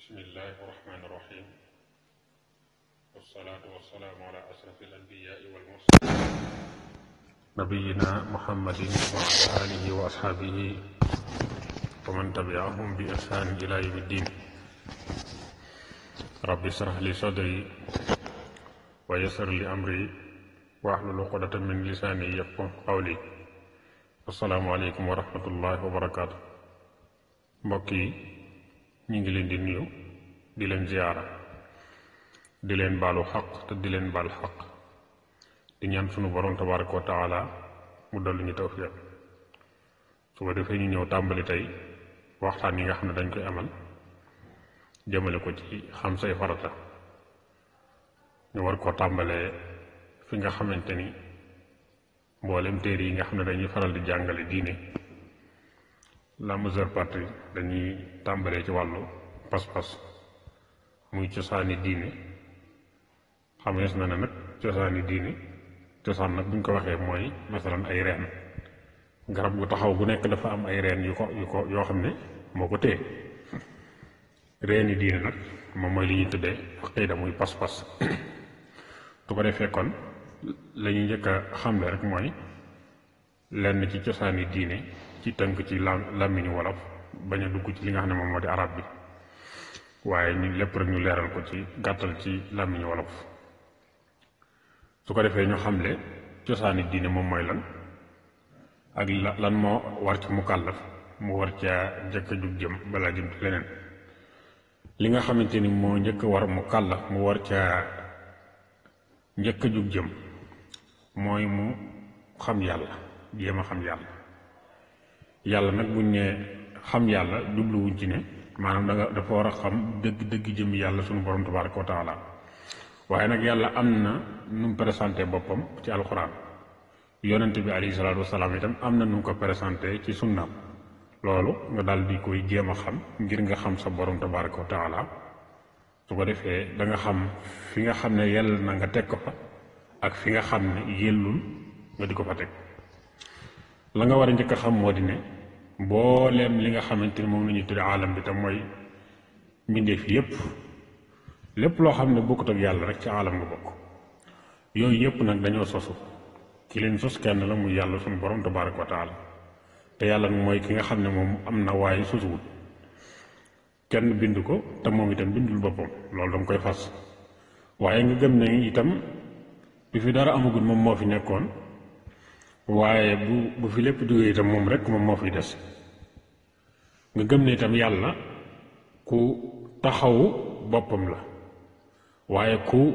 bismillahi irrahmani irrahim wassalaatu wassalaamu ala asrafi alanbiyaai walmursalin nabiyina muhammadin wa ala alihi wa ashaabihi wa man tabiahum bi ihsaanin ila yawmi ddin rabbi israh li sadri wa yassir li amri wahlul uqdatan min lisaani yafqahu qawli. assalaamu aleykum wa rahmatullahi wa barakaatu. mbokk yi ñu ngi leen di nuyu di leen ziyaara di leen baalu xaq te di leen baal xaq di ñaan sunu borom tabaraka wa taala mu dolli ñu tawfiq. su ko defee ñu ñëw tàmbali tey waxtaan yi nga xam ne dañ koy amal jëmale ko ci xam say farata. ñu war koo tàmbalee fi nga xamante ni mboolem téere yi nga xam ne dañuy faral di jàngale diine la majeure partie dañuy tàmbalee ci wàllu pas-pas muy cosaani diine. xamees na ne nag cosaani diine cosaan nag buñ ko waxee mooy masalan ay reen. garab gu taxaw gu nekk dafa am ay reen yu ko yoo xam ne moo ko téye. reeni diine nag moom mooy li ñuy tuddee aqiida muy pas-pas. su ko defee kon la ñuy njëkk a xamle rek mooy lenn ci cosaani diine ci tënk ci làmmiñu wolof bañ a dugg ci li nga xam ne moom moo di arab bi, waaye ñu lépp rek ñu leeral ko ci gàttal ci làmmiñu wolof. su ko defee ñu xamle cosaani diine moom mooy lan ak lan moo war ci mukallaf mu war caa njëkk a jug jëm balaa jëm ci leneen. li nga xamante ni moo njëkk war mukallaf mu war caa njëkk a jug jëm mooy mu xam yàlla, jéem a xam yàlla. yàlla nag buñ ne xam yàlla jubluwuñ ci ne maanaam dafa war a xam dëgg jëm yàlla sunu borom tabaraka wa taala. waaye nag yàlla am na nu mu présenté boppam ci alxuraan. yonent bi alayhi salaatu wasalaam itam am na nu mu ko présenté ci sunnaam. loolu nga daal di koy jéem a xam ngir nga xam sa borom tabaraka wa taala. su ko defee da nga xam fi nga xam ne yell na nga teg ko fa ak fi nga xam ne yellul nga di ko fa teg. la nga war a njëkk a xam moo di ne mbooleem li nga xamante ni moom la ñuy tudde aalam bi tam mooy mbindeef yépp lépp loo xam ne bokkut ak yàlla rek ci aalam nga bokk. yooyu yépp nag dañoo sosu ki leen sos kenn la muy yàlla suñu borom tabaraka wa taala. te yàlla nag mooy ki nga xam ne moom am na waaye sosuwul kenn bind ko te moom itam bindul boppam. loolu danga koy fas waaye nga gëm ne itam bi fi dara amagul moom moo fi nekkoon, waaye bu fi lépp jógee itam moom rek moom moo fiy des. nga gëm ne itam yàlla ku taxawu boppam la, waaye ku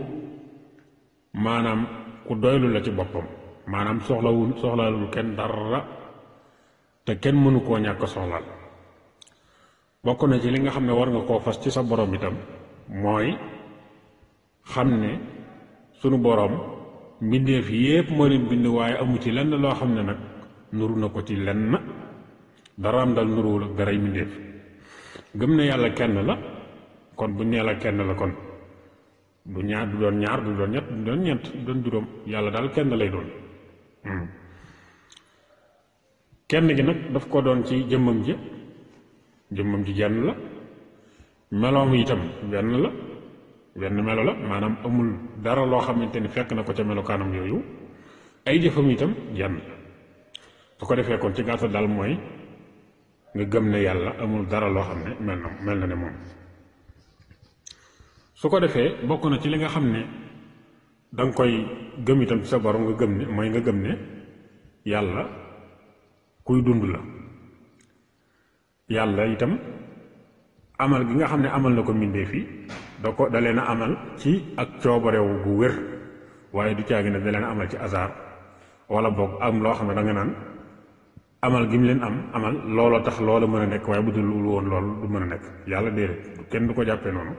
maanaam ku doylu la ci boppam. maanaam soxlaalul kenn dara te kenn mënu koo ñàkk soxlaal. bokk na ci li nga xam ne war nga koo fas ci sa borom itam mooy xam ne sunu borom mbindeef yépp moo leen bind, waaye amu ci lenn loo xam ne nag nuru na ko ci lenn daraam dal nuruwul ak daray mbindeef. gëm ne yàlla kenn la, kon bu nee la kenn la kon du ñaar du doon ñaar du doon ñett du doon ñeent du doon juróom. yàlla daal kenn lay doon. kenn gi nag daf ko doon ci jëmmam ji jenn la. meloom itam benn melo la, maanaam amul dara loo xamante ni fekk na ko ca melokaanam yooyu. ay jëfam itam jenn la. su ko defee kon ci gàttal daal mooy nga gëm ne yàlla amul dara loo xam ne mel na ne moom. su ko defee bokk na ci li nga xam ne danga koy gëm itam ci sa borom nga gëm ne yàlla kuy dund la. yàlla itam amal gi nga xam ne amal na ko mbindéef yi da leen a amal ci ak coobarewu gu wér, waaye du caagi ne da leen a amal ci hasard wala boog am loo xam ne da nga naan amal gi mu leen amal looloo tax loola mën a nekk, waaye bu dul woon loolu du mën a nekk. yàlla déedéet, kenn du ko jàppee noonu.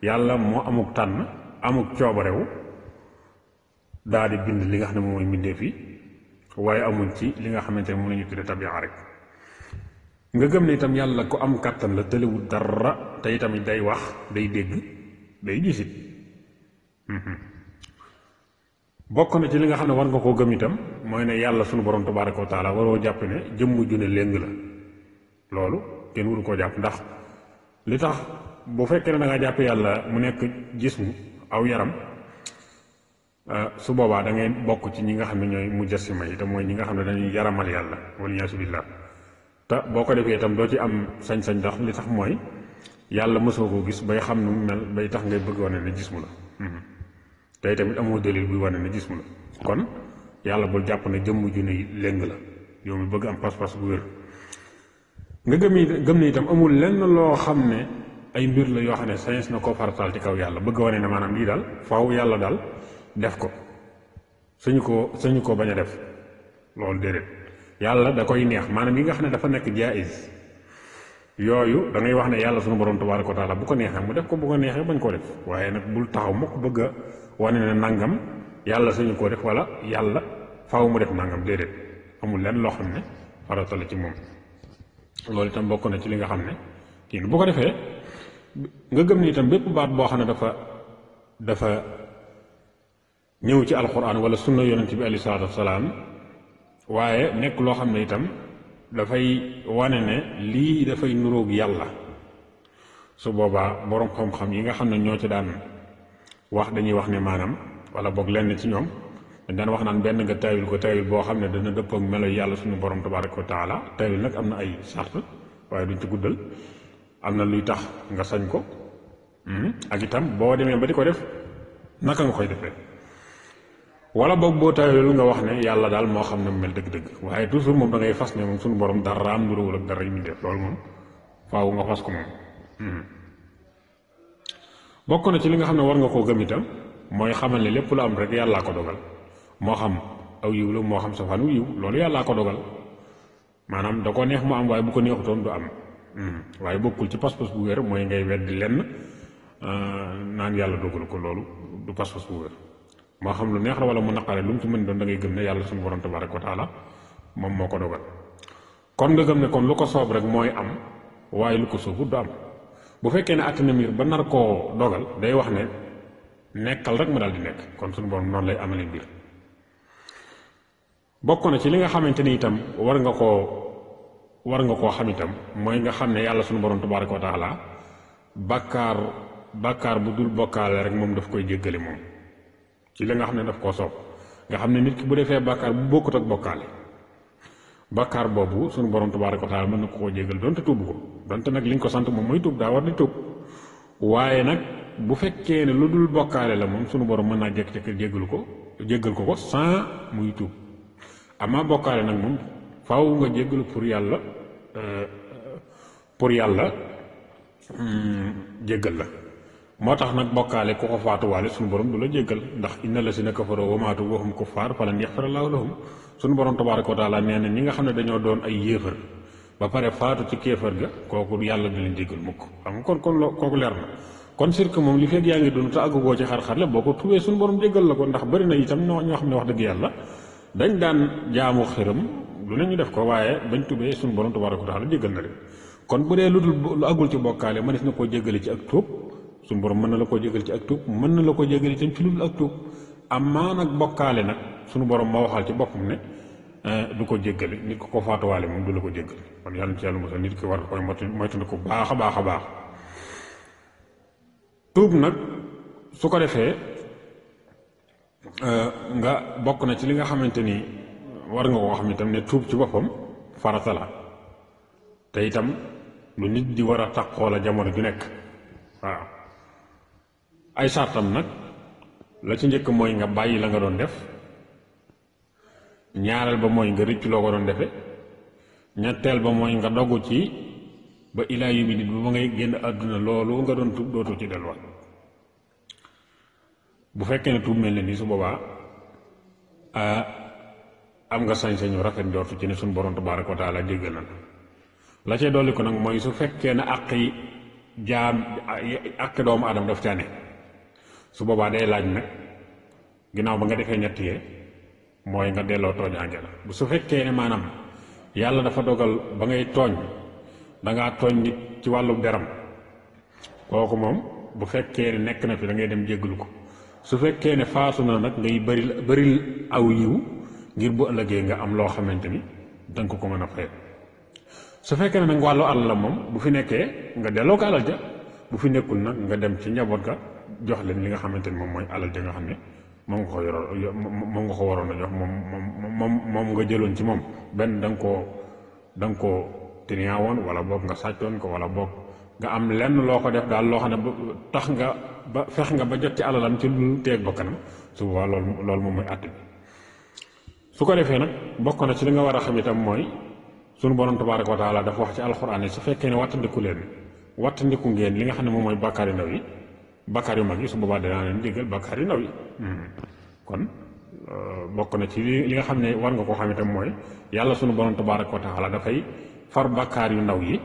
yàlla moo amuk tànn amuk coobarewu daa di bind li nga xam ne moom mooy mbindéef yi, waaye amuñ ci li nga xamante ne moom la ñu tudde tabi'a rek. nga gëm ne itam yàlla ku am kàttan la, tëlewul dara, te itamit day wax, day dégg, day gisit. bokk na ci li nga xam ne war nga koo gëm itam mooy ne yàlla sunu borom tabaraka wa taala waroo jàpp ne jëmm ju ne léng la. loolu kenn waru koo jàpp, ndax li tax bu fekkee ne da nga jàpp yàlla mu nekk jismu aw yaram su boobaa da ngay bokk ci ñi nga xam ne ñooy mujassima yi te mooy ñi nga xam ne dañuy yaramal yàlla wala yaasu billah te boo ko defee itam doo ci am sañ-sañ ndax li tax mooy yàlla mosoo ko gis bay xam nu mu mel bay tax ngay bëgg wane ne jismu la tey tamit amoo dalil buy wane ne jismu la kon yàlla bul jàpp ne jëmm ju ne léng la yow mi bëgg am pas-pas bu wér nga gëm ne itam amul lenn loo xam ne ay mbir la yoo xam ne sañes na koo farataal ci kaw yàlla bëgg wane ne maanaam lii daal faaw yàlla daal def ko suñu ko bañ a def loolu déedéet yàlla da koy neex maanaam yi nga xam ne dafa nekk jaiz yooyu da ngay wax ne yàlla suñu borom tabaaraka wa taala bu ko neexee mu def ko bu ko neexee bañ koo def waaye nag bul taxaw mukk bëgg a wane ne nangam yàlla suñu koo def wala yàlla faaw mu def nangam déedéet amul lenn loo xam ne farata la ci moom loolu itam bokk na ci li nga xam ne kii bu ko defee nga gëm ni itam bépp baat boo xam ne dafa ñëw ci alquran wala sunna yonent bi alayhi salaatu wasalaam waaye nekk loo xam ne itam dafay wane ne lii dafay nuróog yàlla su boobaa boroom xam-xam yi nga xam ne ñoo ci daan wax dañuy wax ne maanaam wala boog lenn ci ñoom dañ daan wax naan benn nga tawil ko tawil boo xam ne dana dëppoo ak melo yàlla suñu borom tabaaraka wa taala tawil nag am na ay sart waaye duñ ci guddal am na luy tax nga sañ ko ak itam boo demee ba di ko def naka nga koy defee wala boog boo tawil nga wax ne yàlla daal moo xam ne mu mel dëgg-dëgg waaye toujours moom da ngay fas ne moom suñu borom dara am nuróowul ak dara yi muy def loolu moom faaw nga fas ko moom bokk na ci li nga xam ne war nga koo gëm itam mooy xamal ne lépp lu am rek yàllaa ko dogal moo xam aw yiw la moo xam safaanu yiw loolu yàllaa ko dogal maanaam da ko neex mu am waaye bu ko neexutoon du am waaye bokkul ci pas-pas bu wér mooy ngay weddi lenn naan yàlla dogal ko loolu du pas-pas bu wér moo xam lu neex la wala mu naqare lu mu ci mën doon da ngay gëm ne yàlla suñu borom tabaaraka wa taala moom moo ko dogal kon nga gëm ne kon lu ko soob rek mooy am waaye lu ko soobut du am bu fekkee ne àttina mbir ba nar koo dogal day wax ne nekkal rek ma daal di nekk kon suñu borom noonu lay amale mbir bokk na ci li nga xamante ni itam war nga koo xam itam mooy nga xam ne yàlla suñu borom tabaaraka wa taala bàkkaar bu dul bokkaale rek moom daf koy jéggale moom ci li nga xam ne daf koo soob nga xam ne nit ki bu defee bàkkaar bu bokkut ak bokkaale bàkkaar boobu suñu borom tabaaraka wa taala mën na ko koo jéggal donte tuub ko donte nag liñ ko sant moom mooy tuub daa war di tuub waaye nag bu fekkee ne lu dul bokkaale la moom suñu borom mën naa jékki-jékki jéggal ko sans muy tuub amaa bokkaale nag moom faaw nga jéggalu pour yàlla jéggal la moo tax nag bokkaale ku ko faatuwaale suñu borom du la jéggal ndax inna lazina kafaroo wa maatu wa hum kuffaar falan yaxfira llaahu lahum suñu borom tabaaraka wa taala nee na ñi nga xam ne dañoo doon ay yéefar ba pare faatu ci kéefar ga kooku yàlla du leen jéggal mukk xam nga kon kooku leer na kon sirk moom li fekk yaa ngi doon te àggugoo ci xar-xar la boo ko tubee suñu borom jéggal la ko ndax bëri na itam ñoo xam ne wax dëgg yàlla dañ daan jaamu xërëm lu ne ñu def ko waaye bañ tubee suñu borom tabaaraka wa taala jéggal na leen kon bu dee lu àggul ci bokkaale mënees na koo jéggale ci ak tuub suñu borom mën na la koo jégal ci ak tuub mën na la ko jégal itam ci lu dul ak tuub amaa nag bokkaale nag suñu borom moo waxal ci boppam ne du ko jéggale nit ko faatuwaale moom du la ko jéggal kon yàlla ci yàlla mosal nit ki war koy moytu ko baax a baax a baax tuub nag su ko defee nga bokk na ci li nga xamante ni war nga koo xam itam ne tuub ci boppam farata la te itam lu nit di war a taqoo la jamono ju nekk waaw ay sartam nag la ci njëkk mooy nga bàyyi la nga doon def ñaareel ba mooy nga rëcc loo ko doon defe ñetteel ba mooy nga dogu ci ba ilaa yawmi diin ba ngay génn àdduna loolu nga doon tuub dootu ci delluwaat bu fekkee ne tuub mel ne nii su boobaa am nga sañ-sañu rafet njortu ci ne suñu borom tabaaraka wa taala jéggal na la cay dolli ko nag mooy su fekkee ne àqi doomu aadama daf caa ne su boobaa day laaj nag ginnaaw ba nga defee ñett yee mooy nga delloo tooñaange la bu su fekkee ne maanaam yàlla dafa dogal ba ngay tooñ dangaa tooñ nit ci wàllu deram kooku moom bu fekkee ne nekk na fi da ngay dem jéggalu ko su fekkee ne faasu na nag ngay bëril aw yiw ngir bu ëllëgee nga am loo xamante ni danga ko mën a fay su fekkee ne nag wàllu alal la moom bu fi nekkee nga delloo ko alal ja bu fi nekkul nag nga dem ci njaboot ga jox leen li nga xamante ni moom mooy alal ja nga xam ne moom nga ko yoroon moom nga ko waroon a jox moom nga jëloon ci moom benn da nga koo tiniyaa woon wala boog nga sàccoon ko wala boog nga am lenn loo ko def daal loo xam ne tax nga ba fex nga ba jot ci alalam ci lu teeg bakkanam su boobaa loolu moom mooy àtte bi su ko defee nag bokk na ci li nga war a xam itam mooy sunu borom tabaaraka wa taala dafa wax ci alxuraan yi su fekkee ne wattandiku ngeen li nga xam ne moom mooy bàkkaar yu ndaw yi bàkkaar yu mag yi su boobaa danaa leen jéggal bàkkaar yu ndaw yi kon bokk na ci li nga xam ne war nga koo xam itam mooy yàlla sunu borom tabaaraka wa taala dafay far bàkkaar yu ndaw yi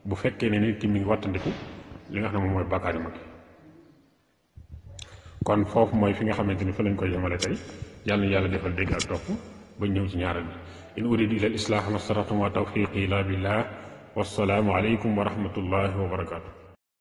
bu fekkee ne nit ki mi ngi wattandiku li nga xam ne moom mooy bàkkaar yu mag yi kon foofu mooy fi nga xamante ni fa lañ koy yemale tey yàlla na yàlla defal dégg ak topp ba ñëw ci ñaareel bi in uridu ila al islaaha mastata'tu wa tawfiqi illa billah wassalaamu aleykum wa rahmatullahi wa barakaatu